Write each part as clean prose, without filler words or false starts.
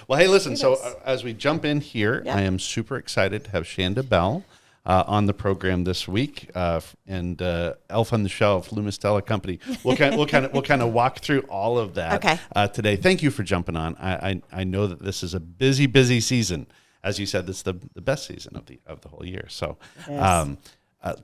Well, hey, listen, so as we jump in here, I am super excited to have Chanda Bell on the program this week, and Elf on the Shelf, Lumistella Company. We'll kind of walk through all of that today. Thank you for jumping on. I know that this is a busy season. As you said, this is the best season of the whole year. So,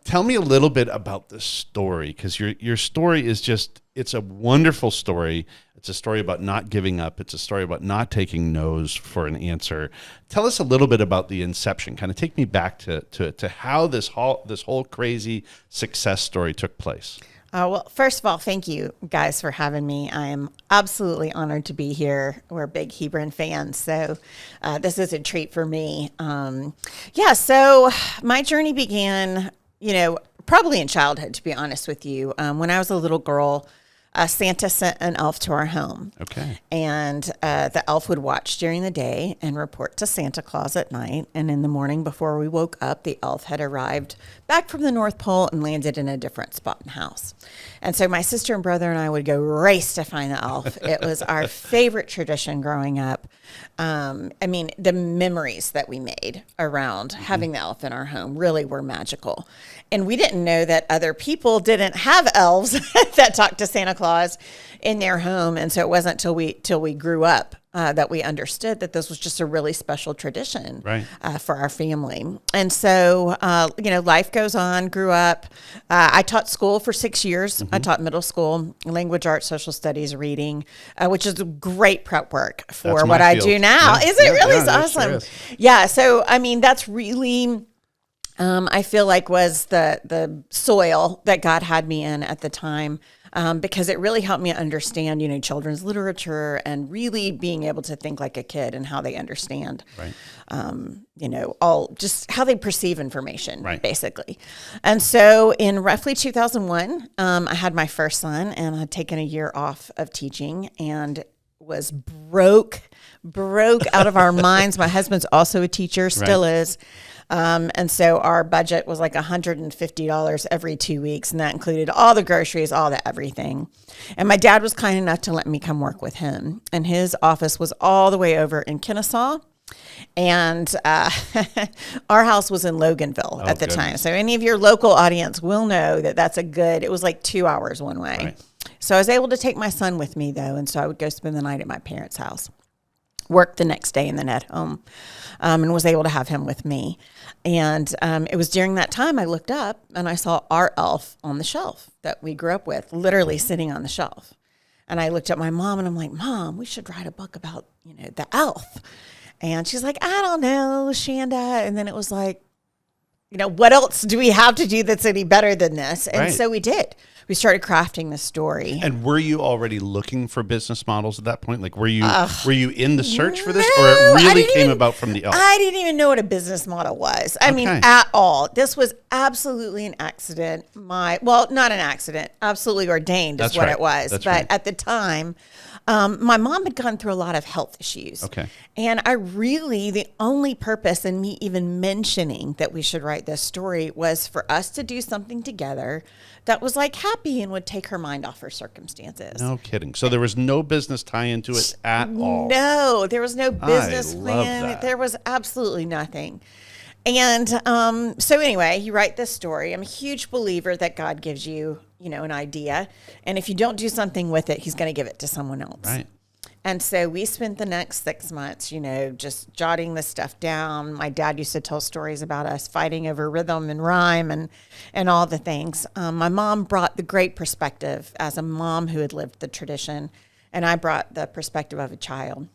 tell me a little bit about the story, because your story is it's a wonderful story. It's a story about not giving up. It's a story about not taking no's for an answer. Tell us a little bit about the inception. Kind of take me back to how this whole crazy success story took place. Well, first of all, thank you guys for having me. I am absolutely honored to be here. We're big Hebron fans, so this is a treat for me. So my journey began, probably in childhood, to be honest with you. When I was a little girl, Santa sent an elf to our home. Okay. And the elf would watch during the day and report to Santa Claus at night. And in the morning before we woke up, the elf had arrived back from the North Pole and landed in a different spot in the house. And so my sister and brother and I would go race to find the elf. It was our favorite tradition growing up. The memories that we made around having the elf in our home really were magical. And we didn't know that other people didn't have elves that talked to Santa Claus in their home. And so it wasn't till we grew up that we understood that this was just a really special tradition for our family. And so, life goes on, grew up. I taught school for 6 years. I taught middle school, language arts, social studies, reading, which is great prep work for what I do now. Is it really? It's awesome. Sure is. So, that's really... I feel like was the soil that God had me in at the time, because it really helped me understand, children's literature and really being able to think like a kid and how they understand, all just how they perceive information, basically. And so in roughly 2001, I had my first son, and I had taken a year off of teaching and was broke out of our minds. My husband's also a teacher, still is. And so our budget was like $150 every 2 weeks, and that included all the groceries, all the everything. And my dad was kind enough to let me come work with him. And his office was all the way over in Kennesaw. And our house was in Loganville at the time. So any of your local audience will know that it was like 2 hours one way. Right. So I was able to take my son with me, though. And so I would go spend the night at my parents' house, work the next day, and then at home, and was able to have him with me. And it was during that time I looked up and I saw our elf on the shelf that we grew up with, literally sitting on the shelf. And I looked at my mom and I'm like, Mom, we should write a book about, the elf. And she's like, I don't know, Chanda. And then it was like, what else do we have to do that's any better than this? And so we did. We started crafting the story. And were you already looking for business models at that point? Like, were you in the search for this, or it really came about from the elf? I didn't even know what a business model was. I mean, at all. This was absolutely an accident. Not an accident. Absolutely ordained is what it was. But at the time, my mom had gone through a lot of health issues. Okay. And the only purpose in me even mentioning that we should write this story was for us to do something together that was like happy and would take her mind off her circumstances. No kidding. So there was no business tie into it at all? No, there was no business plan. That. There was absolutely nothing. And so anyway, you write this story. I'm a huge believer that God gives you, an idea. And if you don't do something with it, he's going to give it to someone else. Right. And so we spent the next 6 months, just jotting this stuff down. My dad used to tell stories about us fighting over rhythm and rhyme and all the things. My mom brought the great perspective as a mom who had lived the tradition, and I brought the perspective of a child.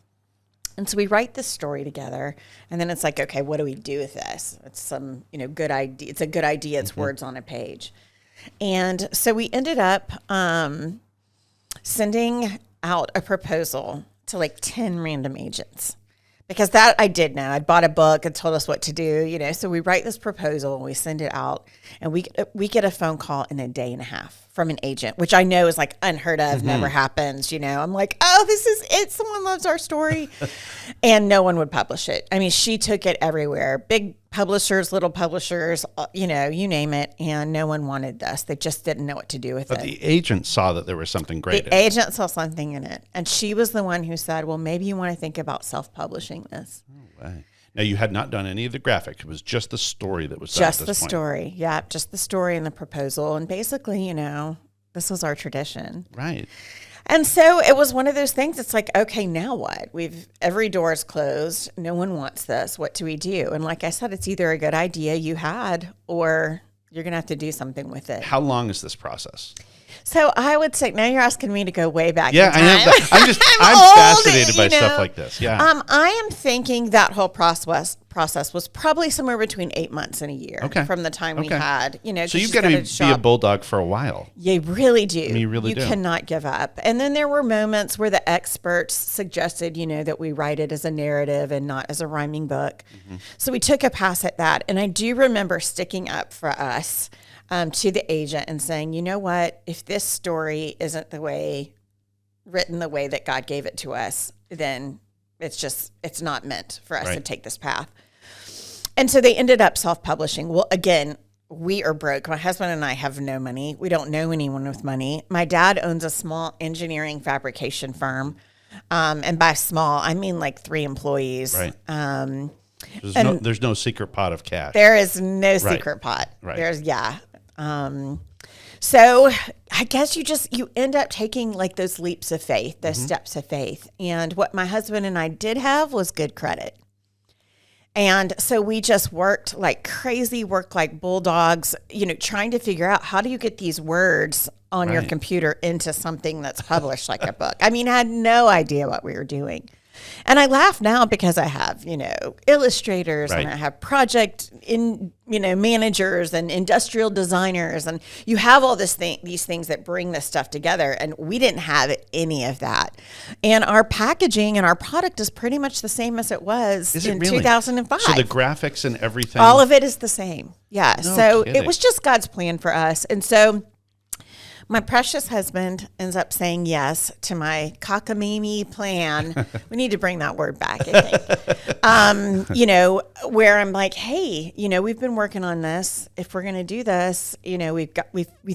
And so we write this story together, and then it's like, okay, what do we do with this? It's some, good idea. It's a good idea. It's words on a page. And so we ended up sending out a proposal to like 10 random agents, because that I did know. I'd bought a book and told us what to do, so we write this proposal and we send it out, and we get a phone call in a day and a half from an agent, which I know is like unheard of, never happens, I'm like, oh, this is it. Someone loves our story. And no one would publish it. I mean, she took it everywhere. Big publishers, little publishers, you name it, and no one wanted this. They just didn't know what to do with it. But the agent saw that there was something great in it. The agent saw something in it, and she was the one who said, well, maybe you want to think about self-publishing this. No way. Now, you had not done any of the graphic. It was just the story that was done at this point. Just the story. Yeah, just the story and the proposal. And basically, this was our tradition. Right. And so it was one of those things. It's like, okay, now what? Every door is closed. No one wants this. What do we do? And like I said, it's either a good idea you had or you're going to have to do something with it. How long is this process? So I would say, now you're asking me to go way back. Yeah, in time. I know. I'm fascinated by stuff like this. Yeah. I am thinking that whole process was probably somewhere between 8 months and a year from the time we had, So you've got to be a bulldog for a while. You really do. You really do. You cannot give up. And then there were moments where the experts suggested, that we write it as a narrative and not as a rhyming book. Mm-hmm. So we took a pass at that. And I do remember sticking up for us to the agent and saying, you know what, if this story isn't written the way that God gave it to us, then it's not meant for us to take this path. And so they ended up self-publishing. Well, again, we are broke. My husband and I have no money. We don't know anyone with money. My dad owns a small engineering fabrication firm. And by small, I mean like 3 employees. Right. There's no secret pot of cash. There is no secret pot. Right. So I guess you end up taking like those leaps of faith, those steps of faith. And what my husband and I did have was good credit. And so we just worked like crazy, worked like bulldogs, trying to figure out how do you get these words on your computer into something that's published like a book. I mean, I had no idea what we were doing. And I laugh now because I have, illustrators and I have project managers and industrial designers, and you have all these things that bring this stuff together. And we didn't have any of that. And our packaging and our product is pretty much the same as it was in 2005. So the graphics and everything, all of it is the same. Yeah. No so kidding. It was just God's plan for us. And so my precious husband ends up saying yes to my cockamamie plan. We need to bring that word back, I think. Where I'm like, hey, we've been working on this. If we're going to do this, we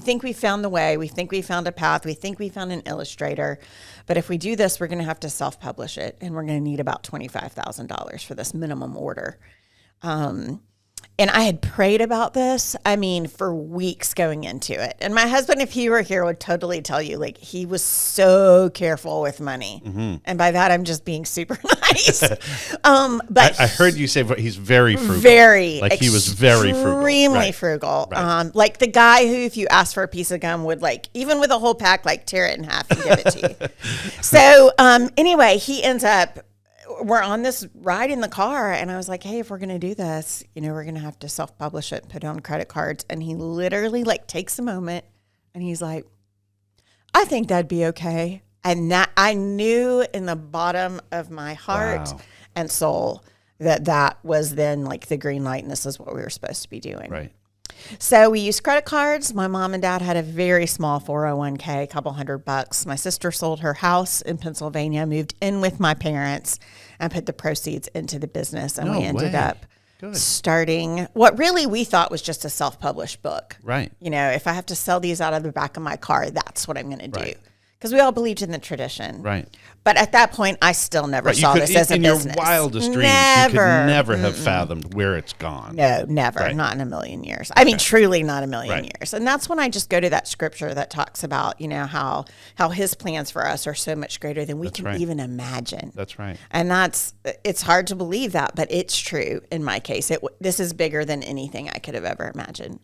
think we found the way. We think we found a path. We think we found an illustrator. But if we do this, we're going to have to self-publish it. And we're going to need about $25,000 for this minimum order. And I had prayed about this, for weeks going into it. And my husband, if he were here, would totally tell you, like, he was so careful with money. Mm-hmm. And by that, I'm just being super nice. But I heard you say he's very frugal. He was very frugal. Extremely frugal. Right. Like the guy who, if you asked for a piece of gum, would, like, even with a whole pack, like, tear it in half and give it to you. So anyway, he ends up, we're on this ride in the car, and I was like, hey, if we're going to do this, we're going to have to self-publish it, put it on credit cards. And he literally takes a moment and he's like, I think that'd be okay. And that I knew in the bottom of my heart and soul that was then like the green light, and this is what we were supposed to be doing. Right. So we used credit cards. My mom and dad had a very small 401k, a couple $100. My sister sold her house in Pennsylvania, moved in with my parents, and put the proceeds into the business. And we ended up starting what really we thought was just a self-published book. Right. If I have to sell these out of the back of my car, that's what I'm going to do. Because we all believed in the tradition. Right. But at that point, I still never saw this as a business. In your wildest dreams, you could never have fathomed where it's gone. No, never. Right. Not in a million years. Truly not a million years. And that's when I just go to that scripture that talks about, how his plans for us are so much greater than we can even imagine. That's right. And it's hard to believe that, but it's true in my case. This is bigger than anything I could have ever imagined.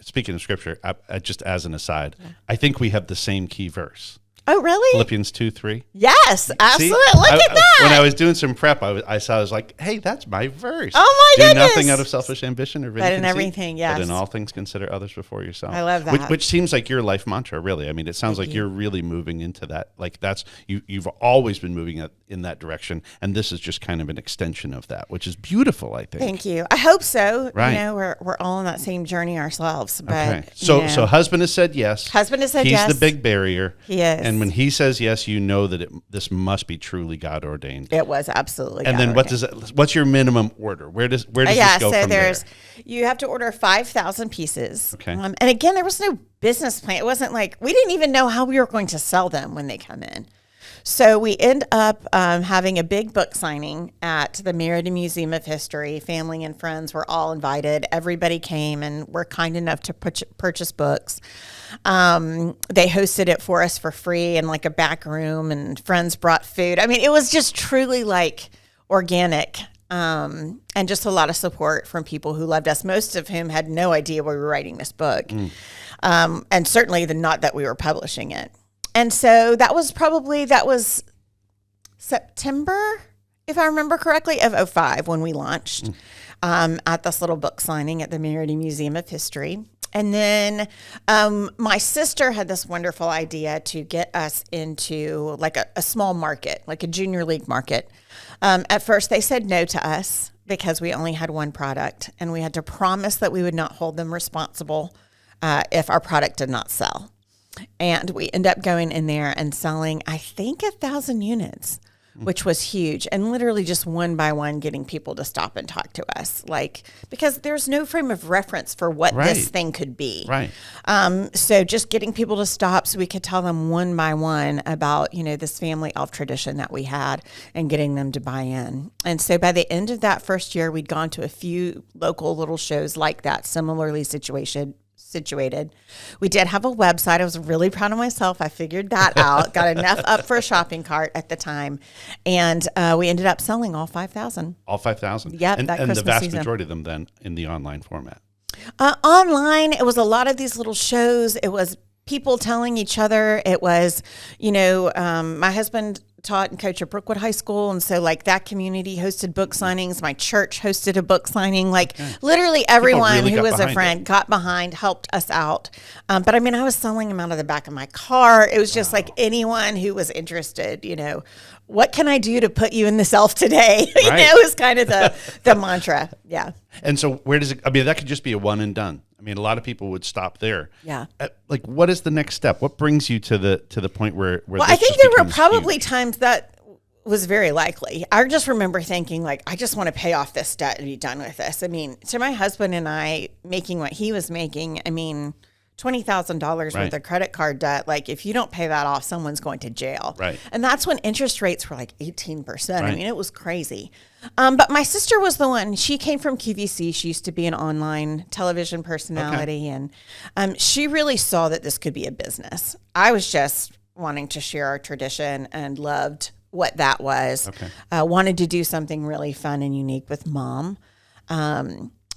Speaking of scripture, just as an aside, I think we have the same key verse. Oh, really? Philippians 2:3. Yes, absolutely. Look at that. When I was doing some prep, I was like, hey, that's my verse. Oh, my goodness. Do nothing out of selfish ambition or vain conceit, everything, yes. But in all things, consider others before yourself. I love that. Which seems like your life mantra, really. It sounds like you're really moving into that. Like you've always been moving in that direction, and this is just kind of an extension of that, which is beautiful, I think. Thank you. I hope so. Right. We're all on that same journey ourselves. But, okay. So husband has said yes. Husband has said yes. He's the big barrier. He is. And when he says yes, you know that this must be truly God ordained. It was absolutely. And then what's your minimum order? Where does this go from there? You have to order 5,000 pieces. Okay. And again, there was no business plan. It wasn't like we didn't even know how we were going to sell them when they come in. So we end up having a big book signing at the Meriden Museum of History. Family and friends were all invited. Everybody came and were kind enough to purchase books. They hosted it for us for free in like a back room, and friends brought food. I mean, it was just truly like organic, and just a lot of support from people who loved us, most of whom had no idea we were writing this book. And certainly not that we were publishing it. And so that was September, if I remember correctly, of 2005 when we launched at this little book signing at the Meriden Museum of History. And then my sister had this wonderful idea to get us into like a small market, like a junior league market. At first, they said no to us because we only had one product, and we had to promise that we would not hold them responsible if our product did not sell. And we end up going in there and selling, I think, 1,000 units, which was huge. And literally just one by one getting people to stop and talk to us. Like, because there's no frame of reference for what this thing could be. Right. So just getting people to stop so we could tell them one by one about, this family elf tradition that we had and getting them to buy in. And so by the end of that first year, we'd gone to a few local little shows like that, similarly situated. We did have a website. I was really proud of myself. I figured that out. Got enough up for a shopping cart at the time, and we ended up selling all 5,000. All 5,000. Yep, and that Christmas the vast season. majority of them then in the online format. Online, it was a lot of these little shows. It was people telling each other. It was, my husband taught and coached at Brookwood High School, and so like that community hosted book signings. My church hosted a book signing. Like literally everyone who was a friend got behind, helped us out. But I mean, I was selling them out of the back of my car. It was just like anyone who was interested. What can I do to put you in this elf today? It was kind of the mantra. Yeah. And so where does it? I mean, that could just be a one and done. I mean, a lot of people would stop there. Yeah. Like, what is the next step? What brings you to the point where well, I think there were probably times that was very likely. I just remember thinking, like, I just want to pay off this debt and be done with this. I mean, to my husband and I making what he was making, I mean, $20,000 worth of credit card debt. Like, if you don't pay that off, someone's going to jail. Right. And that's when interest rates were like 18%. Right. I mean, it was crazy. But my sister was the one. She came from QVC. She used to be an online television personality. Okay. And she really saw that this could be a business. I was just wanting to share our tradition and loved what that was. Okay. Wanted to do something really fun and unique with Mom.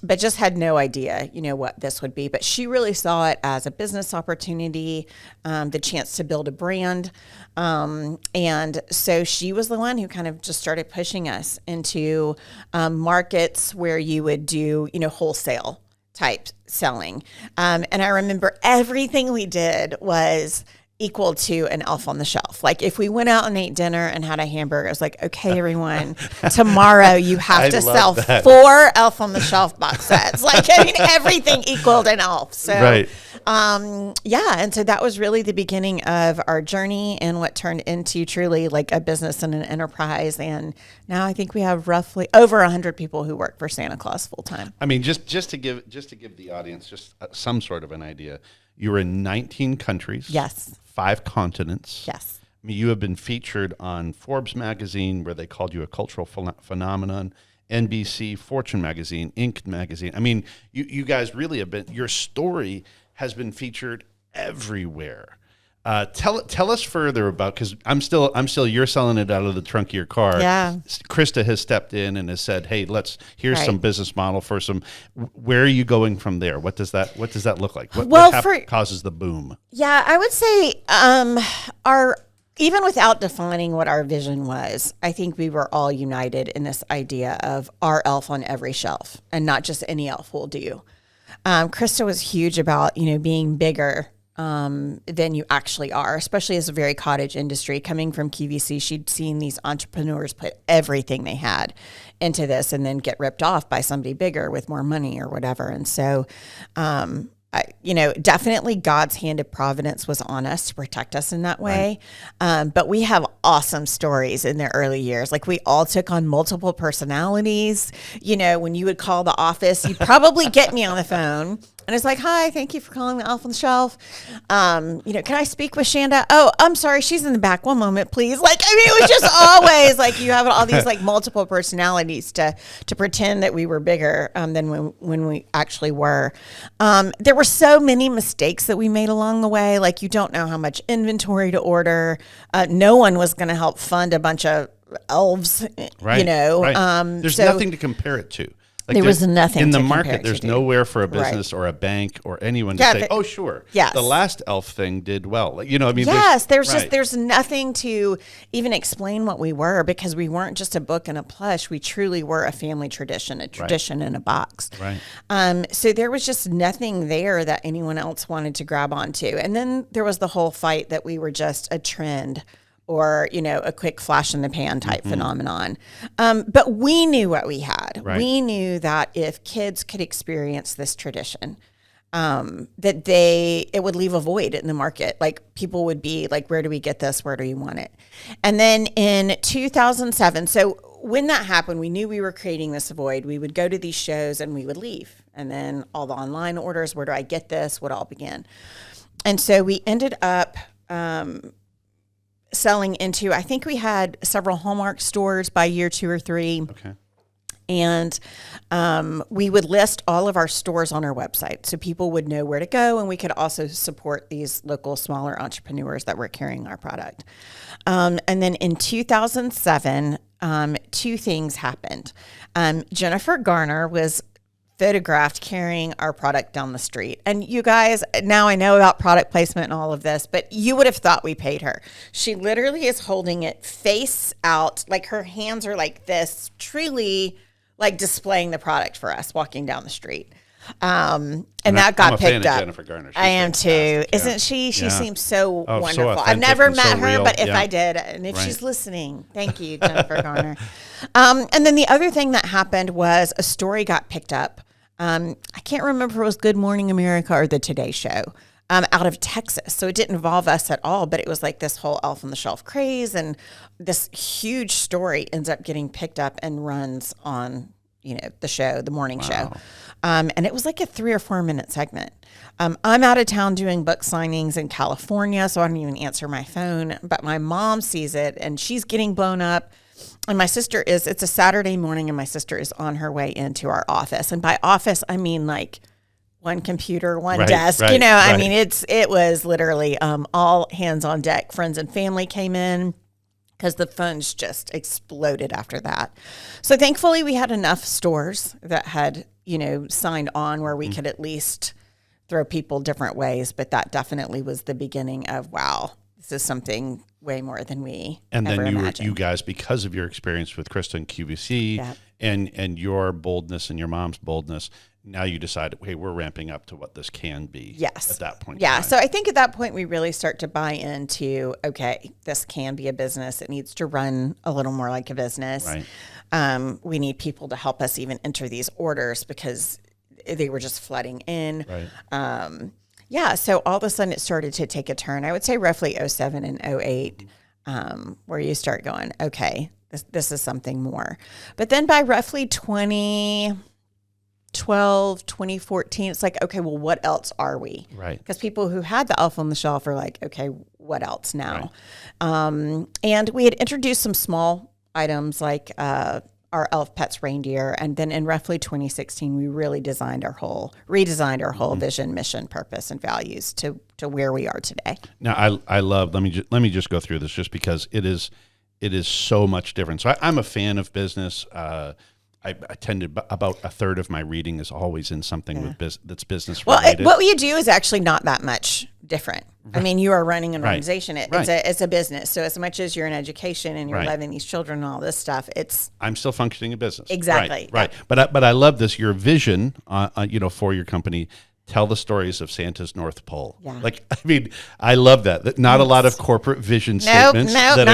But just had no idea, what this would be. But she really saw it as a business opportunity, the chance to build a brand. And so she was the one who kind of just started pushing us into markets where you would do, wholesale type selling. And I remember everything we did was equal to an elf on the shelf. Like if we went out and ate dinner and had a hamburger, it was like, okay, everyone, tomorrow you have to sell 4 elf on the shelf box sets. Like, I mean, everything equaled an elf. So, right. And so that was really the beginning of our journey and what turned into truly like a business and an enterprise. And now I think we have roughly over 100 people who work for Santa Claus full time. I mean, just to give the audience just some sort of an idea, you were in 19 countries. Yes. 5 continents. Yes. I mean, you have been featured on Forbes magazine, where they called you a cultural phenomenon, NBC, Fortune magazine, Inc. magazine. I mean, you guys really have been, your story has been featured everywhere. Tell us further about, because I'm still you're selling it out of the trunk of your car. Yeah. Krista has stepped in and has said, "Hey, here's some business model for some." Where are you going from there? What does that look like? What causes the boom? Yeah, I would say even without defining what our vision was, I think we were all united in this idea of our elf on every shelf, and not just any elf will do. Krista was huge about being bigger than you actually are, especially as a very cottage industry. Coming from QVC, she'd seen these entrepreneurs put everything they had into this and then get ripped off by somebody bigger with more money or whatever. And so definitely God's hand of providence was on us to protect us in that way. Right. But we have awesome stories in the early years. Like we all took on multiple personalities. When you would call the office, you'd probably get me on the phone. And it's like, hi, thank you for calling the Elf on the Shelf. Can I speak with Chanda? Oh, I'm sorry, she's in the back. One moment, please. It was just always like you have all these multiple personalities to pretend that we were bigger than when we actually were. There were so many mistakes that we made along the way. Like you don't know how much inventory to order. No one was going to help fund a bunch of elves. Right. Right. There's nothing to compare it to. There was nothing in the to market. There's nowhere for a business or a bank or anyone to say, "Oh, sure, yes. the last elf thing did well." Yes, there's nothing to even explain what we were because we weren't just a book and a plush. We truly were a family tradition, a tradition in a box. Right. So there was just nothing there that anyone else wanted to grab onto. And then there was the whole fight that we were just a trend or, a quick flash in the pan type phenomenon. But we knew what we had. Right. We knew that if kids could experience this tradition, that it would leave a void in the market. Like people would be like, where do we get this? Where do we want it? And then in 2007, so when that happened, we knew we were creating this void. We would go to these shows and we would leave. And then all the online orders, where do I get this, would all begin. And so we ended up selling into, I think we had several Hallmark stores by year 2 or 3. Okay. And we would list all of our stores on our website so people would know where to go. And we could also support these local smaller entrepreneurs that were carrying our product. And then in 2007, 2 things happened. Jennifer Garner was photographed carrying our product down the street. And you guys, now I know about product placement and all of this, but you would have thought we paid her. She literally is holding it face out, like her hands are like this, truly like displaying the product for us walking down the street. And that got picked up. Jennifer Garner. I am too. Yeah. Isn't she? She seems so wonderful. So I've never met so her, real. but if I did, and if she's listening, thank you, Jennifer Garner. And then the other thing that happened was a story got picked up. I can't remember if it was Good Morning America or the Today Show, out of Texas. So it didn't involve us at all, but it was like this whole Elf on the Shelf craze, and this huge story ends up getting picked up and runs on, the show, the morning show. And it was like a 3 or 4 minute segment. I'm out of town doing book signings in California, so I don't even answer my phone, but my mom sees it and she's getting blown up. And my sister it's a Saturday morning and my sister is on her way into our office. And by office, I mean like one computer, one desk, I mean, it was literally all hands on deck. Friends and family came in because the phones just exploded after that. So thankfully we had enough stores that had, signed on where we could at least throw people different ways. But that definitely was the beginning of, wow, this is something way more than we ever imagined. You guys, because of your experience with Krista and QVC and your boldness and your mom's boldness, now you decided, hey, we're ramping up to what this can be. Yes. At that point. Yeah. So I think at that point we really start to buy into, okay, this can be a business. It needs to run a little more like a business. Right. We need people to help us even enter these orders because they were just flooding in. Right. So all of a sudden it started to take a turn. I would say roughly 07 and 08, where you start going, okay, this is something more. But then by roughly 2012, 2014, it's like, okay, well, what else are we? Right. Because people who had the Elf on the Shelf are like, okay, what else now? Right. And we had introduced some small items like our Elf Pets reindeer. And then in roughly 2016, we really redesigned our whole vision, mission, purpose, and values to where we are today. Now, I love, let me just go through this just because it is so much different. So I'm a fan of business. I tend to, about a third of my reading is always in something that's business related. Well, what you do is actually not that much different. Right. I mean, you are running an organization. It's a business. So as much as you're in education and you're loving these children and all this stuff, I'm still functioning in business. Exactly. Right. But I love this, your vision, for your company. Tell the stories of Santa's North Pole. Yeah. I love that. Not a lot of corporate vision statements. Not a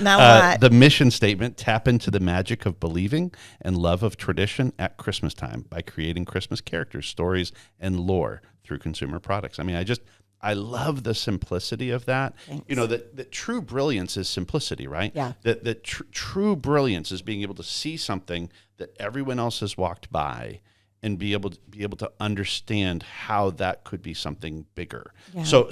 lot. The mission statement, tap into the magic of believing and love of tradition at Christmas time by creating Christmas characters, stories, and lore through consumer products. I mean, I love the simplicity of that. Thanks. You know, that true brilliance is simplicity, right? Yeah. That true brilliance is being able to see something that everyone else has walked by and be able to understand how that could be something bigger. Yeah. So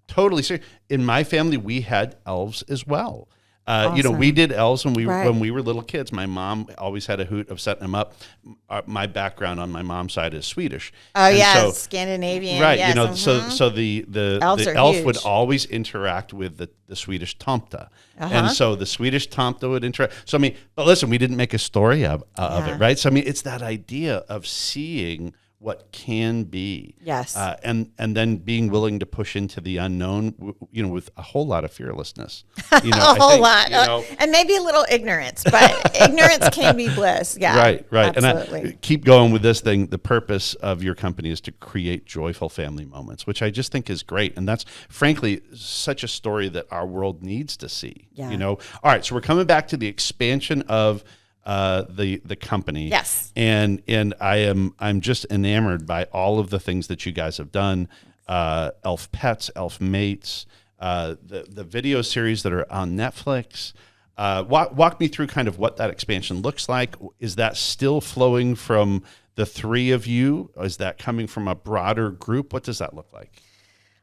totally serious. In my family, we had elves as well. Awesome. You know, we did elves when we were little kids. My mom always had a hoot of setting them up. My background on my mom's side is Swedish. Oh, yeah, so, Scandinavian. Right, yes, you know, so the elf huge. Would always interact with the Swedish tomte. And so the Swedish tomte would interact. So, I mean, but listen, we didn't make a story of it, right? So, I mean, it's that idea of seeing what can be. Yes. And then being willing to push into the unknown, you know, with a whole lot of fearlessness. You know, a whole lot. You know, and maybe a little ignorance, but ignorance can be bliss. Yeah. Right. Absolutely. And I keep going with this thing. The purpose of your company is to create joyful family moments, which I just think is great. And that's frankly such a story that our world needs to see. Yeah. You know? All right. So we're coming back to the expansion of the company. Yes. And I'm just enamored by all of the things that you guys have done. Elf Pets, Elf Mates, the video series that are on Netflix. Walk me through kind of what that expansion looks like. Is that still flowing from the three of you? Or is that coming from a broader group? What does that look like?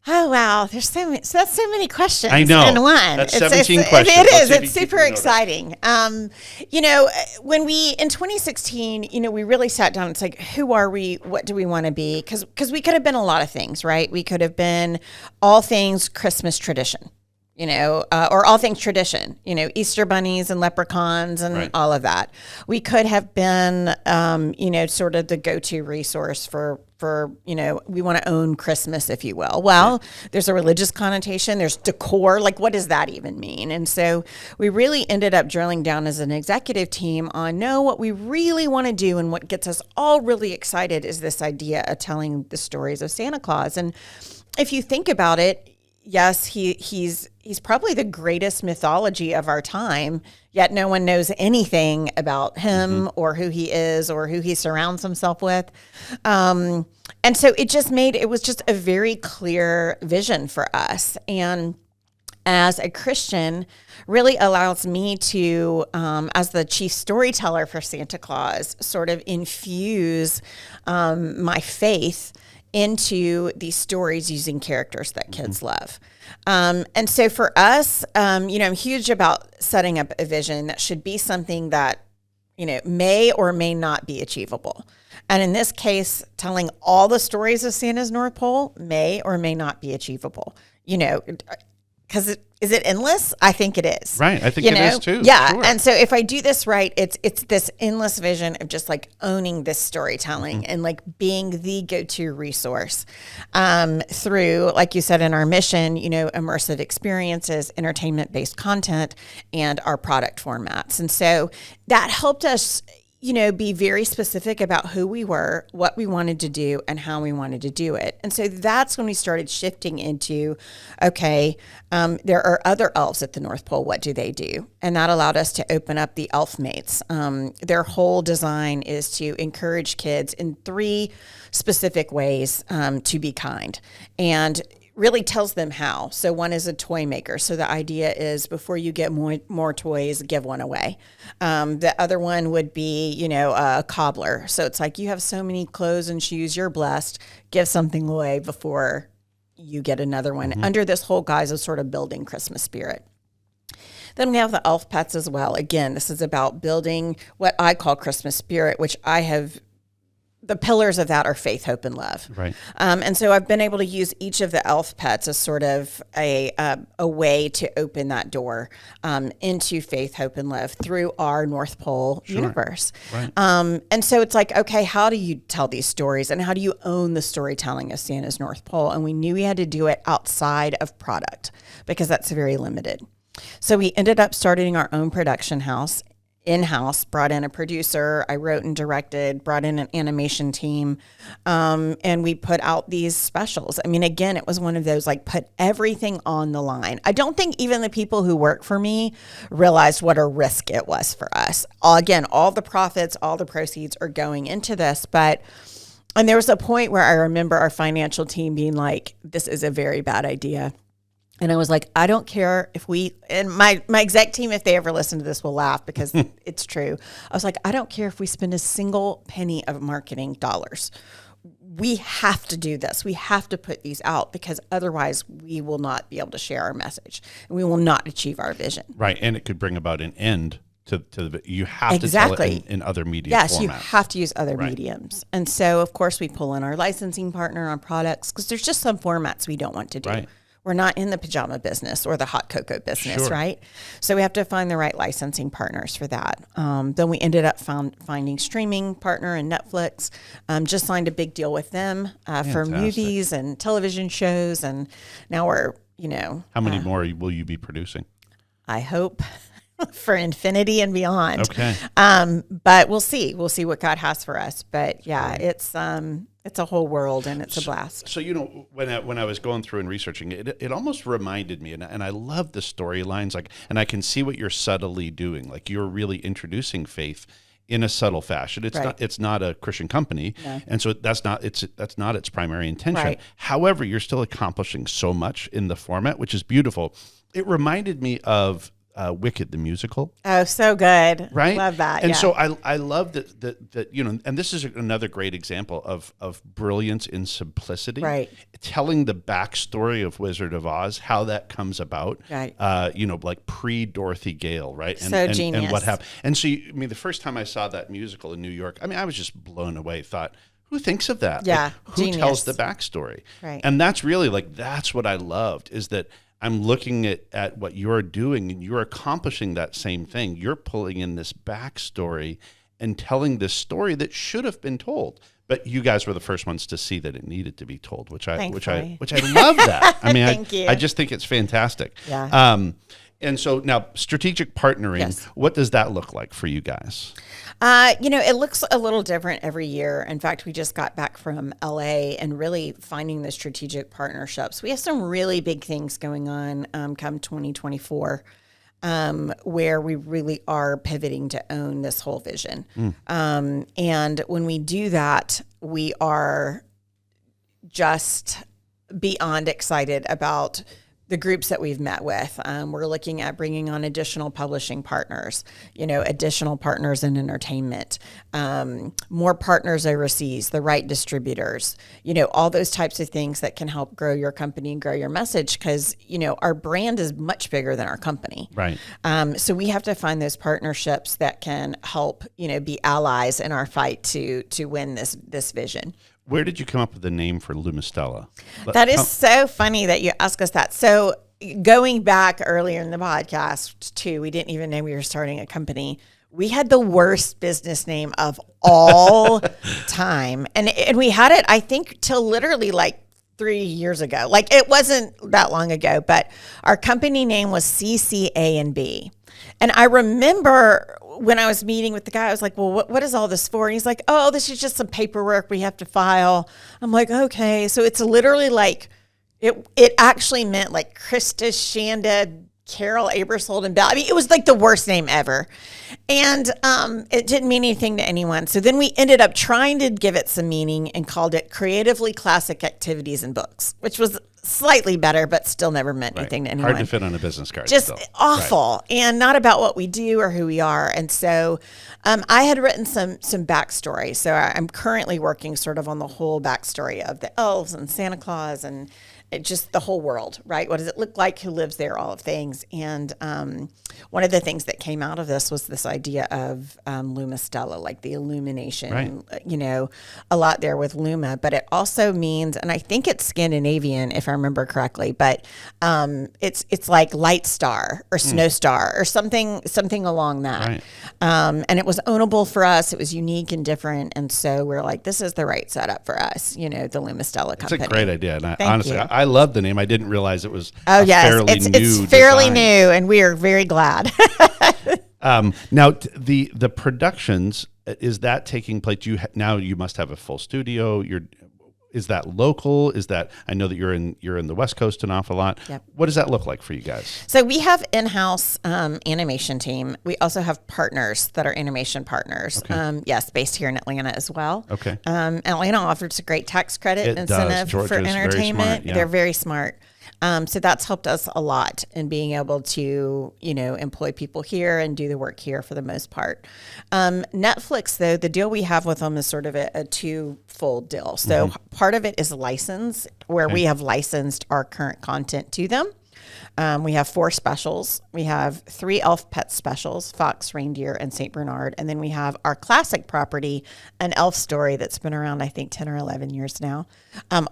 Oh, wow. There's so many, so that's so many questions I know. in one. That's 17 questions. It is. It's super exciting. You know, when in 2016, you know, we really sat down and said, who are we? What do we want to be? Because we could have been a lot of things, right? We could have been all things Christmas tradition, you know, or all things tradition, you know, Easter bunnies and leprechauns and all of that. We could have been, you know, sort of the go-to resource for, you know, we want to own Christmas, if you will. Well, there's a religious connotation, there's decor, like what does that even mean? And so we really ended up drilling down as an executive team on what we really want to do and what gets us all really excited is this idea of telling the stories of Santa Claus. And if you think about it, yes, he's probably the greatest mythology of our time, yet no one knows anything about him or who he is or who he surrounds himself with. And so it was just a very clear vision for us. And as a Christian, really allows me to, as the chief storyteller for Santa Claus, sort of infuse my faith into these stories using characters that kids love. And so for us, you know, I'm huge about setting up a vision that should be something that, you know, may or may not be achievable. And in this case, telling all the stories of Santa's North Pole may or may not be achievable, you know, because is it endless? I think it is. Right. I think it is too. Yeah. Sure. And so if I do this right, it's this endless vision of just like owning this storytelling and like being the go-to resource through, like you said, in our mission, you know, immersive experiences, entertainment-based content, and our product formats. And so that helped us, you know, be very specific about who we were, what we wanted to do, and how we wanted to do it. And so that's when we started shifting into, okay, there are other elves at the North Pole. What do they do? And that allowed us to open up the Elf Mates. Their whole design is to encourage kids in 3 specific ways to be kind. And really tells them how. So one is a toy maker. So the idea is before you get more toys, give one away. The other one would be, you know, a cobbler. So it's like you have so many clothes and shoes, you're blessed, give something away before you get another one. Under this whole guise of sort of building Christmas spirit. Then we have the Elf Pets as well. Again, this is about building what I call Christmas spirit, which the pillars of that are faith, hope, and love. Right. And so I've been able to use each of the elf pets as sort of a way to open that door into faith, hope, and love through our North Pole universe. Right. And so it's like, okay, how do you tell these stories and how do you own the storytelling of Santa's North Pole? And we knew we had to do it outside of product because that's very limited. So we ended up starting our own production house in-house, brought in a producer, I wrote and directed, brought in an animation team, and we put out these specials. I mean, again, it was one of those, like, put everything on the line. I don't think even the people who work for me realized what a risk it was for us. Again, all the profits, all the proceeds are going into this, but And there was a point where I remember our financial team being like, this is a very bad idea. And I was like, I don't care if and my exec team, if they ever listen to this, will laugh because it's true. I was like, I don't care if we spend a single penny of marketing dollars. We have to do this. We have to put these out because otherwise we will not be able to share our message and we will not achieve our vision. Right. And it could bring about an end to you have to tell it in other media Yes, formats. you have to use other mediums. And so, of course, we pull in our licensing partner on products because there's just some formats we don't want to do. Right. We're not in the pajama business or the hot cocoa business, Sure. right? So we have to find the right licensing partners for that. Then we ended up finding streaming partner in Netflix. Just signed a big deal with them for movies and television shows. And now we're, How many more will you be producing? I hope for infinity and beyond. Okay. But we'll see. We'll see what God has for us. But yeah, it's a whole world and it's a blast. So, when I was going through and researching it almost reminded me, and I love the storylines, and I can see what you're subtly doing. Like you're really introducing faith in a subtle fashion. It's not a Christian company. No. And so that's not its primary intention. Right. However, you're still accomplishing so much in the format, which is beautiful. It reminded me of Wicked the musical. Oh, so good. Right? Love that. And so I love that and this is another great example of brilliance in simplicity. Right. Telling the backstory of Wizard of Oz, how that comes about. Right. Like pre-Dorothy Gale, right? And genius. And what happened. And so the first time I saw that musical in New York, I was just blown away. Thought, who thinks of that? Yeah. Who tells the backstory? Right. And that's really that's what I loved, is that I'm looking at what you're doing and you're accomplishing that same thing. You're pulling in this backstory and telling this story that should have been told. But you guys were the first ones to see that it needed to be told, which I love that. Thank you. I just think it's fantastic. Yeah. And so now strategic partnering, yes. What does that look like for you guys? It looks a little different every year. In fact, we just got back from LA and really finding the strategic partnerships. We have some really big things going on come 2024 where we really are pivoting to own this whole vision. And when we do that, we are just beyond excited about the groups that we've met with. We're looking at bringing on additional publishing partners, additional partners in entertainment, more partners overseas, the right distributors, all those types of things that can help grow your company and grow your message because, our brand is much bigger than our company. Right. So we have to find those partnerships that can help, be allies in our fight to win this vision. Where did you come up with the name for Lumistella? That is so funny that you ask us that. So going back earlier in the podcast too, we didn't even know we were starting a company. We had the worst business name of all time. And we had it, I think, till literally 3 years ago. It wasn't that long ago, but our company name was CCA&B. And I remember when I was meeting with the guy, I was like, well, what is all this for? And he's like, oh, this is just some paperwork we have to file. I'm like, okay. So it's literally it actually meant Krista, Chanda, Carol, Abersold, and Bell. It was the worst name ever. And it didn't mean anything to anyone. So then we ended up trying to give it some meaning and called it Creatively Classic Activities and Books, which was slightly better, but still never meant anything to anyone. Hard to fit on a business card. Just still. awful and not about what we do or who we are. And so I had written some backstory. So I'm currently working sort of on the whole backstory of the elves and Santa Claus and just the whole world, right? What does it look like? Who lives there? All of things. And one of the things that came out of this was this idea of Lumistella, the illumination, right. A lot there with Luma, but it also means, and I think it's Scandinavian if I remember correctly, but it's like light star or snow star or something along that. Right. And it was ownable for us. It was unique and different. And so we're like, this is the right setup for us, the Lumistella Company. It's a great idea. And honestly, I love the name. I didn't realize it was it's fairly new, and we are very glad. Now, the productions, is that taking place? Now you must have a full studio. is that local? Is that, I know that you're in the West Coast an awful lot. Yep. What does that look like for you guys? So we have in-house animation team. We also have partners that are animation partners. Okay. Yes, based here in Atlanta as well. Okay. Atlanta offers a great tax credit incentive for entertainment. Smart, yeah. They're very smart. So that's helped us a lot in being able to, employ people here and do the work here for the most part. Netflix, though, the deal we have with them is sort of a two-fold deal. So part of it is license, where we have licensed our current content to them. We have 4 specials. We have 3 elf pet specials, Fox, Reindeer, and St. Bernard. And then we have our classic property, an elf story that's been around, I think, 10 or 11 years now,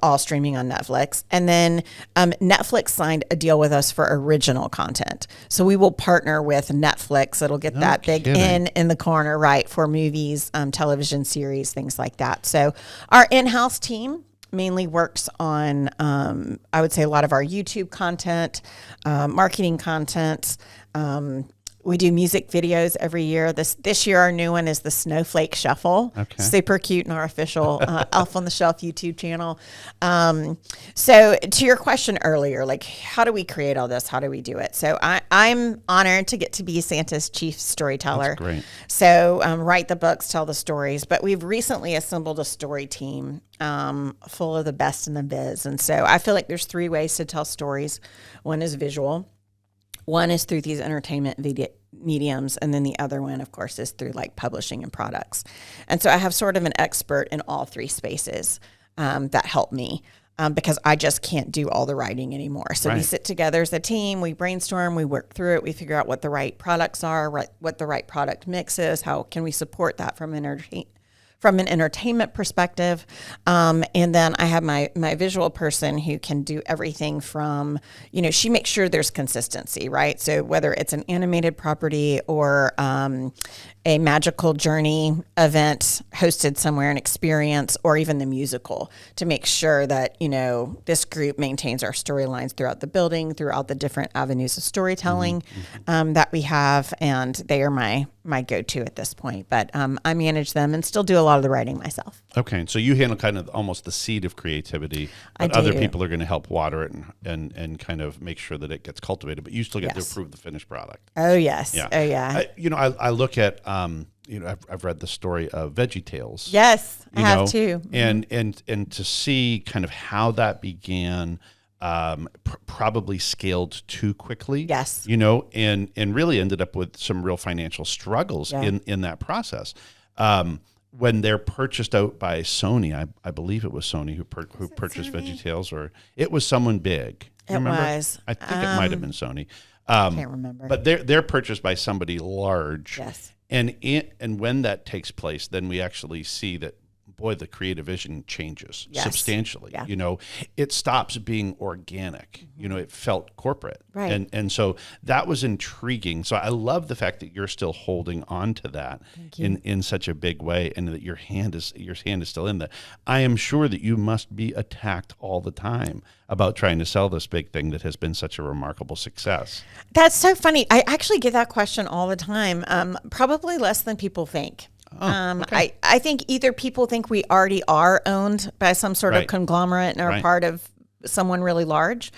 all streaming on Netflix. And then Netflix signed a deal with us for original content. So we will partner with Netflix. It'll get that big in the corner, right, for movies, television series, things like that. So our in-house team mainly works on, I would say, a lot of our YouTube content, marketing content. We do music videos every year. This year, our new one is the Snowflake Shuffle. Okay. Super cute in our official Elf on the Shelf YouTube channel. So to your question earlier, like, how do we create all this? How do we do it? So I'm honored to get to be Santa's chief storyteller. That's great. So write the books, tell the stories. But we've recently assembled a story team full of the best in the biz. And so I feel like there's 3 ways to tell stories. One is visual. One is through these entertainment mediums, and then the other one, of course, is through like publishing and products. And so I have sort of an expert in all 3 spaces that help me because I just can't do all the writing anymore. So we sit together as a team, we brainstorm, we work through it, we figure out what the right products are, what the right product mix is, how can we support that from an entertainment perspective. And then I have my visual person who can do everything from, she makes sure there's consistency, right? So whether it's an animated property or a magical journey event hosted somewhere, an experience, or even the musical, to make sure that, this group maintains our storylines throughout the building, throughout the different avenues of storytelling that we have. And they are my go-to at this point. But I manage them and still do a lot of the writing myself. Okay. So you handle kind of almost the seed of creativity, but other people are going to help water it and kind of make sure that it gets cultivated, but you still get to approve the finished product. Oh, yes. Yeah. Oh, yeah. I look at, I've read the story of VeggieTales. Yes, I have too. And to see kind of how that began, probably scaled too quickly. Yes. And really ended up with some real financial struggles in that process. When they're purchased out by Sony, I believe it was Sony who purchased VeggieTales, or it was someone big. It was. I think it might have been Sony. Can't remember. But they're purchased by somebody large. Yes. And when that takes place, then we actually see that, boy, the creative vision changes substantially. Yeah. It stops being organic. It felt corporate. Right. And so that was intriguing. So I love the fact that you're still holding on to that in such a big way, and that your hand is still in that. I am sure that you must be attacked all the time about trying to sell this big thing that has been such a remarkable success. That's so funny. I actually get that question all the time. Probably less than people think. Okay. I think either people think we already are owned by some sort of conglomerate and are part of someone really large.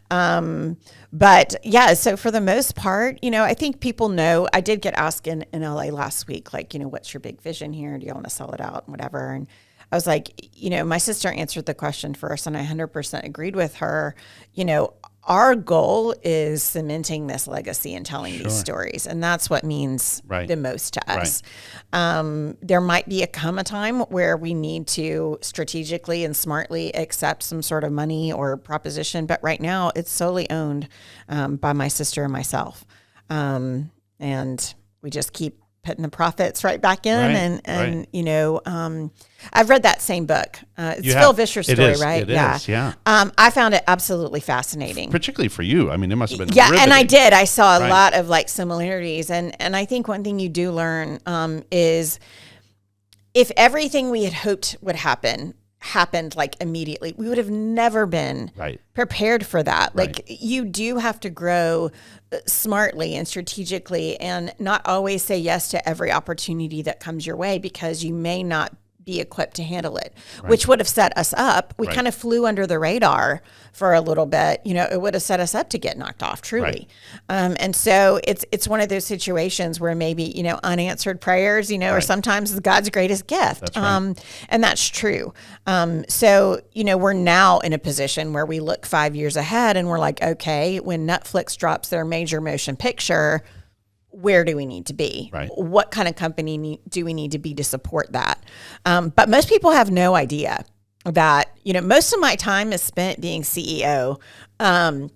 But yeah, so for the most part, I think people know. I did get asked in LA last week, like, what's your big vision here? Do you want to sell it out and whatever? And I was like, my sister answered the question first, and I 100% agreed with her. Our goal is cementing this legacy and telling these stories. And that's what means the most to us. There might come a time where we need to strategically and smartly accept some sort of money or proposition. But right now it's solely owned by my sister and myself. And we just keep putting the profits right back in. I've read that same book. It's Phil Vischer's story, right? It is, yeah. I found it absolutely fascinating. Particularly for you. I mean, it must have been riveting. And I did. I saw a lot of similarities. And I think one thing you do learn is if everything we had hoped would happened immediately, we would have never been prepared for that. Like, you do have to grow smartly and strategically, and not always say yes to every opportunity that comes your way, because you may not be equipped to handle it, which would have set us up. We kind of flew under the radar for a little bit. It would have set us up to get knocked off, truly. And so it's one of those situations where maybe, unanswered prayers, or sometimes God's greatest gift. That's right. And that's true. So, we're now in a position where we look 5 years ahead and we're like, okay, when Netflix drops their major motion picture, where do we need to be? Right. What kind of company do we need to be to support that? But most people have no idea that, most of my time is spent being CEO, and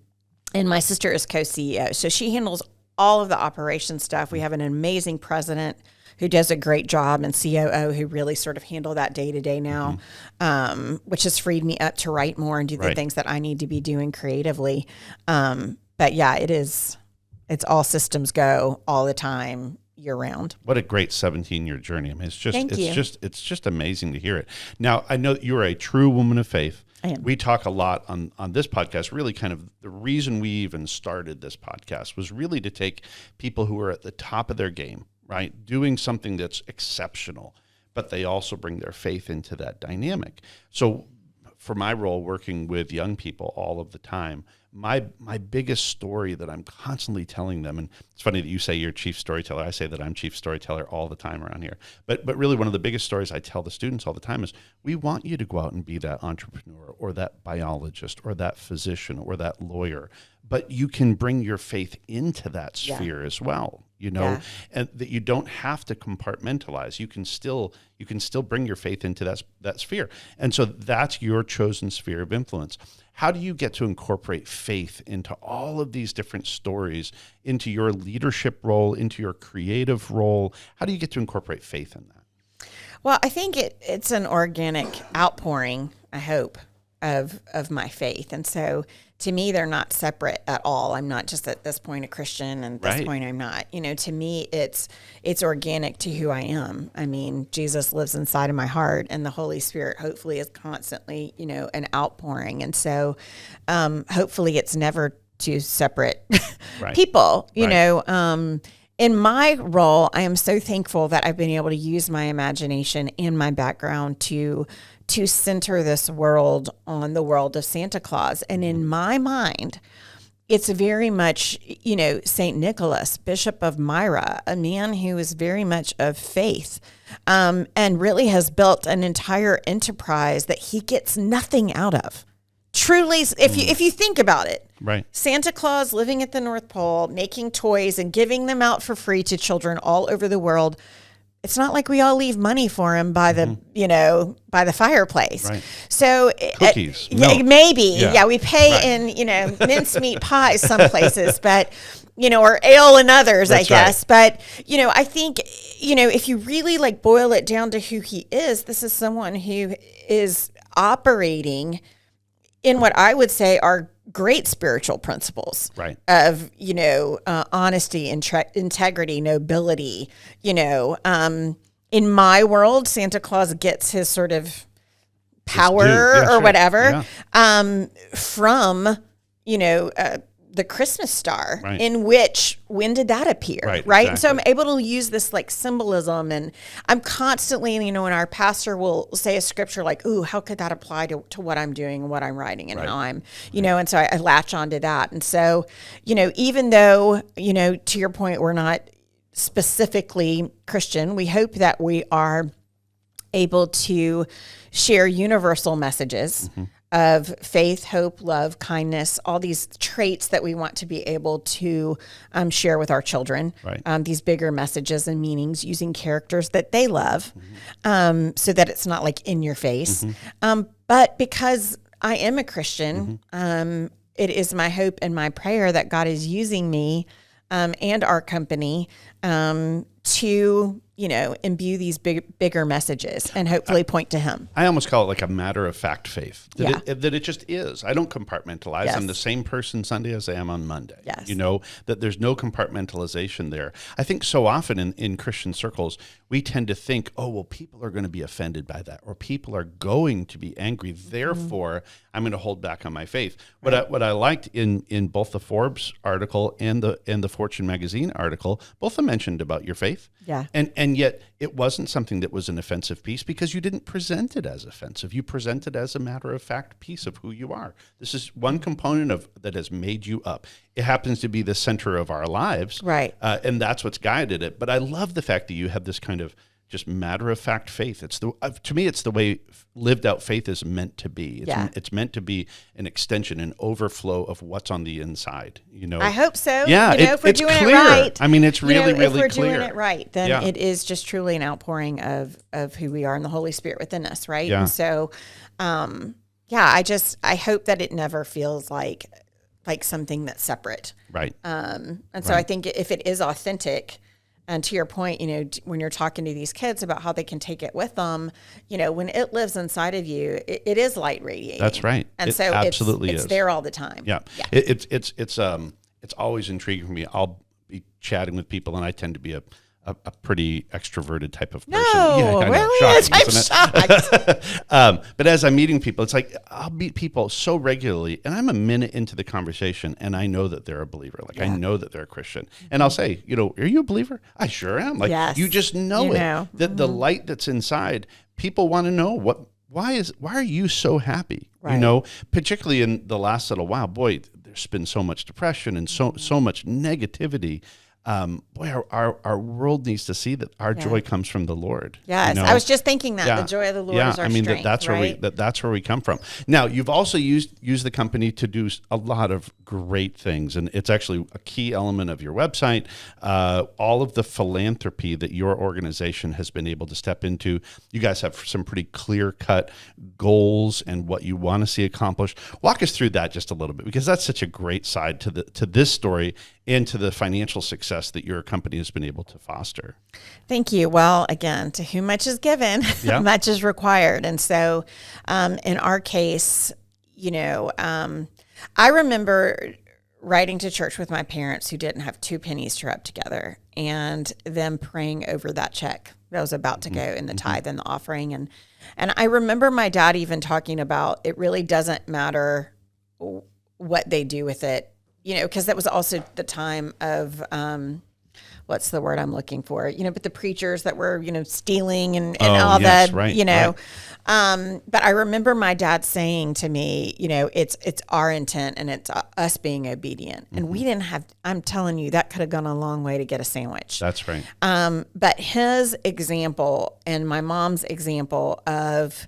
my sister is co-CEO. So she handles all of the operation stuff. We have an amazing president who does a great job, and COO who really sort of handle that day to day now, which has freed me up to write more and do the things that I need to be doing creatively. But yeah, it's all systems go all the time, year round. What a great 17-year journey. I mean, it's just amazing to hear it. Now, I know you're a true woman of faith. I am. We talk a lot on this podcast. Really, kind of the reason we even started this podcast was really to take people who are at the top of their game, right, doing something that's exceptional, but they also bring their faith into that dynamic. So for my role working with young people all of the time, my biggest story that I'm constantly telling them, and it's funny that you say you're chief storyteller. I say that I'm chief storyteller all the time around here. But really one of the biggest stories I tell the students all the time is we want you to go out and be that entrepreneur or that biologist or that physician or that lawyer. But you can bring your faith into that sphere as well, and that you don't have to compartmentalize. You can still bring your faith into that sphere. And so that's your chosen sphere of influence. How do you get to incorporate faith into all of these different stories, into your leadership role, into your creative role? How do you get to incorporate faith in that? Well, I think it's an organic outpouring, I hope, of my faith. And so to me, they're not separate at all. I'm not just at this point a Christian and at this point I'm not. To me, it's organic to who I am. I mean, Jesus lives inside of my heart, and the Holy Spirit hopefully is constantly, an outpouring. And so hopefully it's never two separate people, in my role, I am so thankful that I've been able to use my imagination and my background to center this world on the world of Santa Claus. And in my mind, it's very much, St. Nicholas, Bishop of Myra, a man who is very much of faith, and really has built an entire enterprise that he gets nothing out of. Truly, if you think about it, Santa Claus living at the North Pole, making toys and giving them out for free to children all over the world. It's not like we all leave money for him by the, by the fireplace. Right. So cookies, maybe, we pay in, mincemeat pies some places, but, or ale in others, I guess. Right. But, I think, if you really boil it down to who he is, this is someone who is operating in what I would say are great spiritual principles of, honesty, integrity, nobility. In my world, Santa Claus gets his sort of power whatever from, the Christmas star, in which, when did that appear? Right. Exactly. So I'm able to use this symbolism, and I'm constantly, when our pastor will say a scripture like, ooh, how could that apply to what I'm doing and what I'm writing and how I'm, and so I latch onto that. And so, even though, to your point, we're not specifically Christian, we hope that we are able to share universal messages of faith, hope, love, kindness, all these traits that we want to be able to share with our children, these bigger messages and meanings using characters that they love, so that it's not in your face. But because I am a Christian, it is my hope and my prayer that God is using me and our company to imbue these bigger messages and hopefully point to him. I almost call it like a matter of fact faith, that it just is. I don't compartmentalize. Yes. I'm the same person Sunday as I am on Monday. Yes. That there's no compartmentalization there. I think so often in Christian circles, we tend to think, oh, well, people are going to be offended by that, or people are going to be angry. Therefore, I'm going to hold back on my faith. What I liked in both the Forbes article and the Fortune magazine article, both of them mentioned about your faith. faith. Yeah. And yet it wasn't something that was an offensive piece because you didn't present it as offensive. You presented as a matter of fact piece of who you are. This is one component of that has made you up. It happens to be the center of our lives. Right. And that's what's guided it. But I love the fact that you have this kind of just matter of fact faith. It's to me, it's the way lived out faith is meant to be. It's meant to be an extension, an overflow of what's on the inside. I hope so. Yeah, if we're doing clear. it right. I mean, it's really, really clear. If we're doing it right, then it is just truly an outpouring of who we are and the Holy Spirit within us, right? Yeah. And so, I hope that it never feels like something that's separate. Right. So I think if it is authentic. And to your point, when you're talking to these kids about how they can take it with them, when it lives inside of you, it is light radiating. That's right. And so it's there all the time. Yeah. It's always intriguing for me. I'll be chatting with people, and I tend to be a pretty extroverted type of person. No, really? I'm shocked. But as I'm meeting people, it's like I'll meet people so regularly, and I'm a minute into the conversation, and I know that they're a believer. I know that they're a Christian. And I'll say, are you a believer? I sure am. Yes. You just know that the light that's inside, people want to know why are you so happy? Right. Particularly in the last little while, boy, there's been so much depression and so much negativity. Our world needs to see that our joy comes from the Lord. Yes, I was just thinking that the joy of the Lord is our strength. That's where we come from. Now, you've also used the company to do a lot of great things, and it's actually a key element of your website. All of the philanthropy that your organization has been able to step into. You guys have some pretty clear-cut goals and what you want to see accomplished. Walk us through that just a little bit, because that's such a great side to this story and to the financial success that your company has been able to foster. Thank you. Well, again, to whom much is given, much is required. And so in our case, I remember riding to church with my parents who didn't have 2 pennies to rub together, and them praying over that check that was about to go in the tithe and the offering. And I remember my dad even talking about it really doesn't matter what they do with it, because that was also the time of, what's the word I'm looking for? But the preachers that were, stealing and all that, right. But I remember my dad saying to me, it's our intent and it's us being obedient. And we didn't have, I'm telling you, that could have gone a long way to get a sandwich. That's right. But his example and my mom's example of,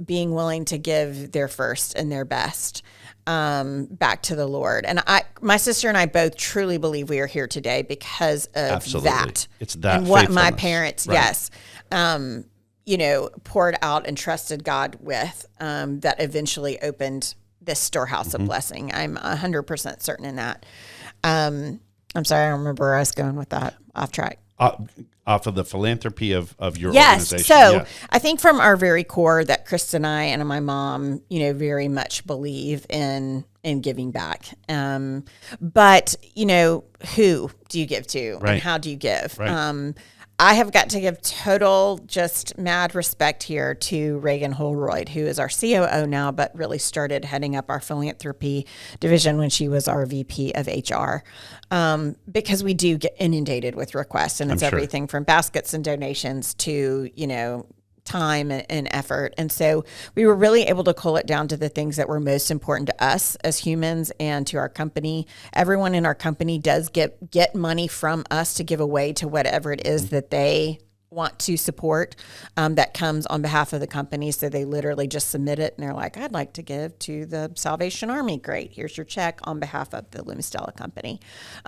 being willing to give their first and their best, back to the Lord. And my sister and I both truly believe we are here today because of that. It's that and what my parents, poured out and trusted God with, that eventually opened this storehouse of blessing. I'm 100% certain in that. I'm sorry, I don't remember where I was going with that. Off track. Off of the philanthropy of your organization. So I think from our very core that Chris and I and my mom, very much believe in giving back. But, who do you give to and how do you give? Right. I have got to give total just mad respect here to Reagan Holroyd, who is our COO now, but really started heading up our philanthropy division when she was our VP of HR, because we do get inundated with requests, and it's everything from baskets and donations to, time and effort. And so we were really able to cull it down to the things that were most important to us as humans and to our company. Everyone in our company does get money from us to give away to whatever it is that they want to support, that comes on behalf of the company. So they literally just submit it and they're like, I'd like to give to the Salvation Army. Great. Here's your check on behalf of the Lumistella Company.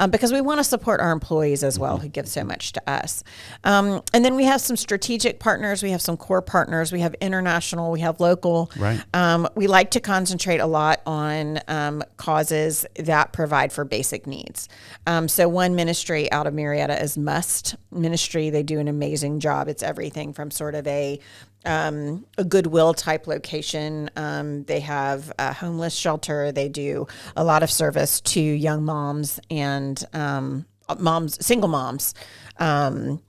Because we want to support our employees as well, who give so much to us. And then we have some strategic partners. We have some core partners. We have international, we have local. Right. We like to concentrate a lot on causes that provide for basic needs. So one ministry out of Marietta is Must Ministry. They do an amazing job. It's everything from sort of a Goodwill type location. They have a homeless shelter. They do a lot of service to young moms and single moms, and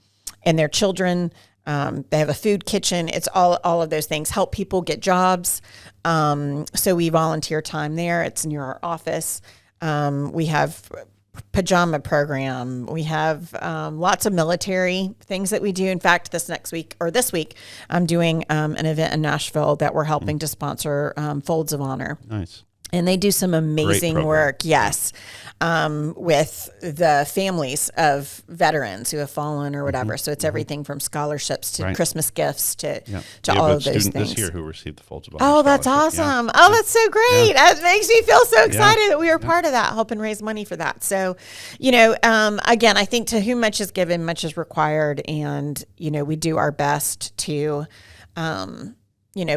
their children. They have a food kitchen. It's all of those things. Help people get jobs. So we volunteer time there. It's near our office. We have pajama program. We have lots of military things that we do. In fact, this week, I'm doing an event in Nashville that we're helping to sponsor, Folds of Honor. Nice. And they do some amazing work, yes, with the families of veterans who have fallen or whatever. So it's everything from scholarships to Christmas gifts to all of those things. This year who received the Folds of Honor. Oh, that's awesome. Yeah. Oh, that's so great. That makes me feel so excited that we are part of that, helping raise money for that. So, again, I think to whom much is given, much is required. And, we do our best to,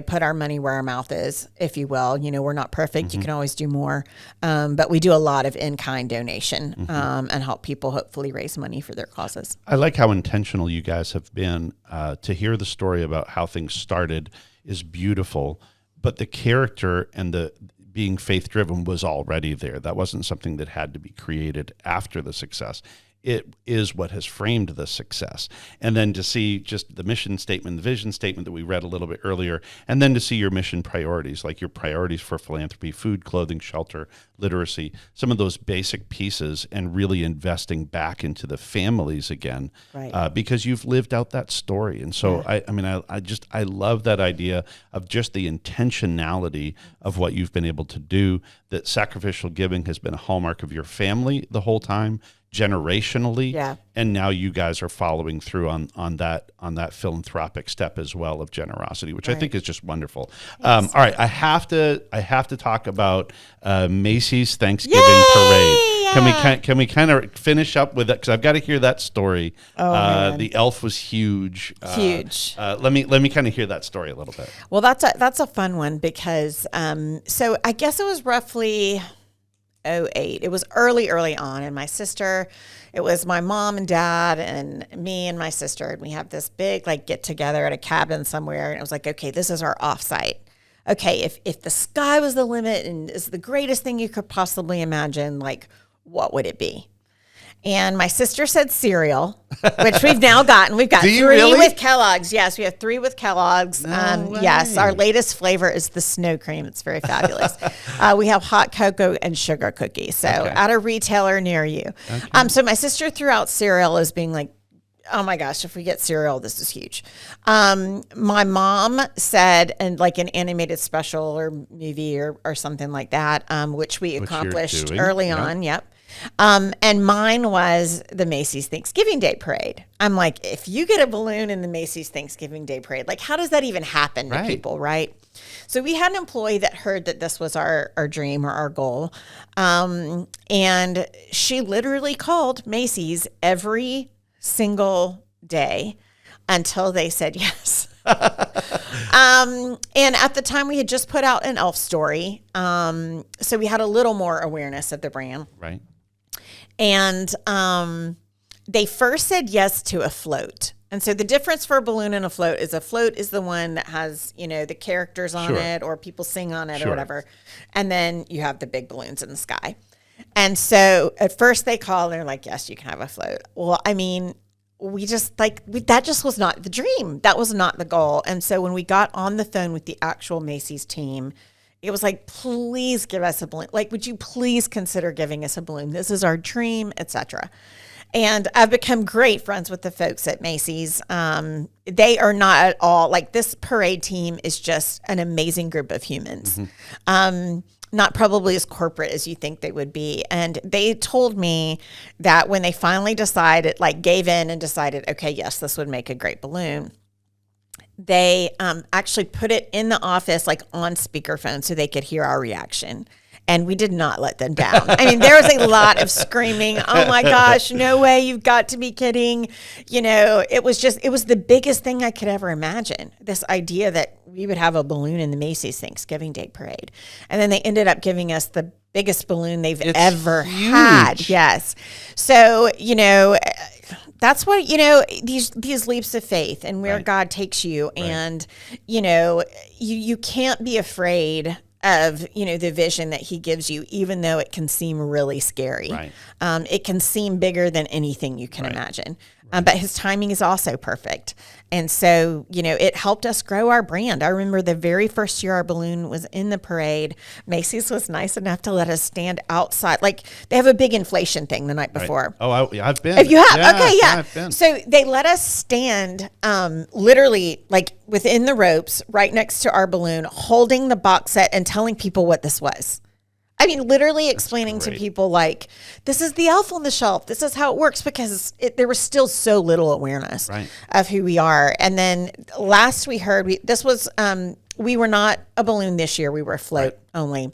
put our money where our mouth is, if you will. We're not perfect. You can always do more. But we do a lot of in-kind donation and help people hopefully raise money for their causes. I like how intentional you guys have been. To hear the story about how things started is beautiful, but the character and the being faith-driven was already there. That wasn't something that had to be created after the success. It is what has framed the success. And then to see just the mission statement, the vision statement that we read a little bit earlier, and then to see your mission priorities, like your priorities for philanthropy, food, clothing, shelter, literacy, some of those basic pieces, and really investing back into the families again, because you've lived out that story. And so, I love that idea of just the intentionality of what you've been able to do, that sacrificial giving has been a hallmark of your family the whole time, generationally, and now you guys are following through on that philanthropic step as well of generosity, which I think is just wonderful. All right, I have to talk about Macy's Thanksgiving Parade. Can we kind of finish up with that, because I've got to hear that story. The elf was huge. Let me kind of hear that story a little bit. Well, that's a fun one because so I guess it was roughly 2008. It was early on, and my sister, it was my mom and dad and me and my sister, and we have this big get together at a cabin somewhere, and it was like, okay, this is our offsite. Okay, if the sky was the limit and is the greatest thing you could possibly imagine, what would it be? And my sister said cereal, which we've now gotten. We've got 3 with Kellogg's. Yes, we have 3 with Kellogg's. Yes, our latest flavor is the snow cream. It's very fabulous. We have hot cocoa and sugar cookies. So at a retailer near you. Okay. So my sister threw out cereal as being like, oh my gosh, if we get cereal, this is huge. My mom said, and an animated special or movie or something like that, which we accomplished early on. Yep. And mine was the Macy's Thanksgiving Day Parade. I'm like, if you get a balloon in the Macy's Thanksgiving Day Parade, how does that even happen to people, right? So we had an employee that heard that this was our dream or our goal. And she literally called Macy's every single day until they said yes. And at the time we had just put out an elf story. So we had a little more awareness of the brand. Right. And they first said yes to a float. And so the difference for a balloon and a float is the one that has, the characters on it or people sing on it or whatever. And then you have the big balloons in the sky. And so at first they called and they're like, yes, you can have a float. Well, we just that just was not the dream. That was not the goal. And so when we got on the phone with the actual Macy's team, it was like, please give us a balloon. Would you please consider giving us a balloon? This is our dream, etc. And I've become great friends with the folks at Macy's. They are not at all this parade team is just an amazing group of humans. Not probably as corporate as you think they would be. And they told me that when they finally decided, gave in and decided, okay, yes, this would make a great balloon, they actually put it in the office, on speakerphone so they could hear our reaction. And we did not let them down. There was a lot of screaming. Oh my gosh, no way, you've got to be kidding. It was the biggest thing I could ever imagine. This idea that we would have a balloon in the Macy's Thanksgiving Day Parade. And then they ended up giving us the biggest balloon they've ever had. Yes. So, that's what, these leaps of faith and where God takes you. Right. And, you can't be afraid of, the vision that he gives you, even though it can seem really scary. Right. It can seem bigger than anything you can imagine. but his timing is also perfect. And so, it helped us grow our brand. I remember the very first year our balloon was in the parade, Macy's was nice enough to let us stand outside. Like, they have a big inflation thing the night before. Right. Oh, I've been. If you have, okay, yeah. I've been. So they let us stand literally like within the ropes right next to our balloon, holding the box set and telling people what this was. I mean, literally explaining to people like, this is the elf on the shelf. This is how it works, because there was still so little awareness of who we are. And then last we heard, we were not a balloon this year. We were a float only.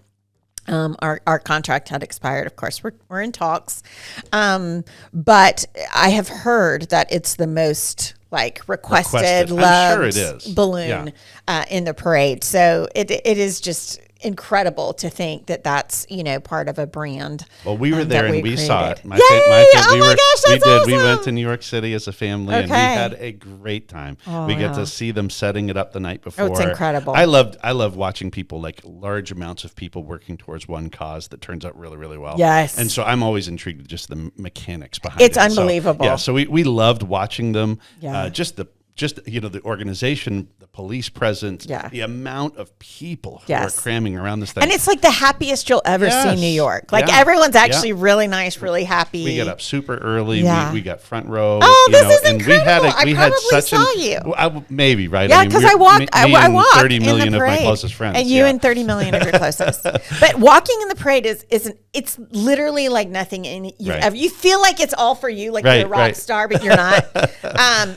Our contract had expired. Of course, we're in talks. But I have heard that it's the most requested, loved I'm sure it is. Balloon in the parade. So it is just incredible to think that that's part of a brand. Well, we were there and we saw it. My gosh, that's awesome. We went to New York City as a family, and we had a great time. We get to see them setting it up the night before. Oh, it's incredible. I love watching people, large amounts of people working towards one cause that turns out really, really well. Yes. And so I'm always intrigued with just the mechanics behind it. It's unbelievable. So we loved watching them. Just the organization, the police presence, the amount of people who are cramming around this thing. And it's like the happiest you'll ever see New York. Everyone's actually really nice, really happy. We get up super early. We got front row. Oh, this is incredible. We had such saw you. Maybe, right? Yeah, because I walked 30 million of my closest friends. And you and 30 million of your closest. But walking in the parade it's literally like nothing you've ever. You feel like it's all for you, like you're a rock star, but you're not.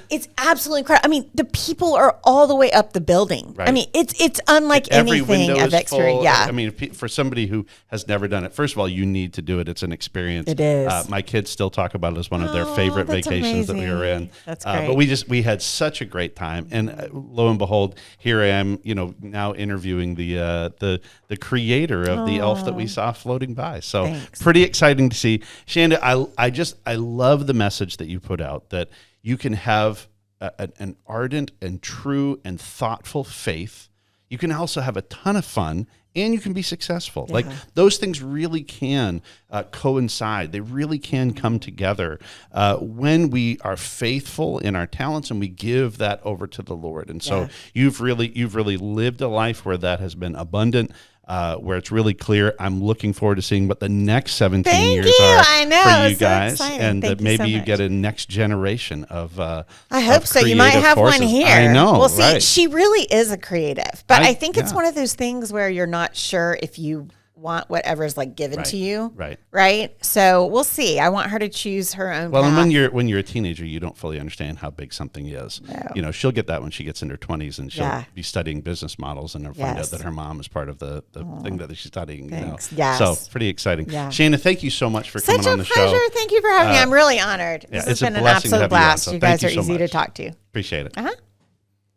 It's absolutely incredible. I mean, the people are all the way up the building. I mean, it's unlike anything I've experienced. Yeah. I mean, for somebody who has never done it, first of all, you need to do it. It's an experience. It is. My kids still talk about it as one of their favorite vacations that we were in. That's great. But we had such a great time, and lo and behold, here I am. Now interviewing the creator of the elf that we saw floating by. So pretty exciting to see, Chanda. I love the message that you put out, that you can have an ardent and true and thoughtful faith. You can also have a ton of fun, and you can be successful. Like, those things really can coincide. They really can come together when we are faithful in our talents and we give that over to the Lord. And so you've really lived a life where that has been abundant. Where it's really clear. I'm looking forward to seeing what the next 17 years are for you guys, and that maybe you get a next generation of. I hope so. You might have one here. I know. Well, see, she really is a creative, but I think it's one of those things where you're not sure if you want whatever's given to you. Right. So we'll see. I want her to choose her own path. And when you're a teenager, you don't fully understand how big something is. No. She'll get that when she gets in her 20s, and she'll be studying business models, and find out that her mom is part of the thing that she's studying. Thanks. So pretty exciting. Chanda, thank you so much for coming on the show. Such a pleasure. Thank you for having me. I'm really honored. This has been an absolute blast. You guys are easy to talk to. Appreciate it.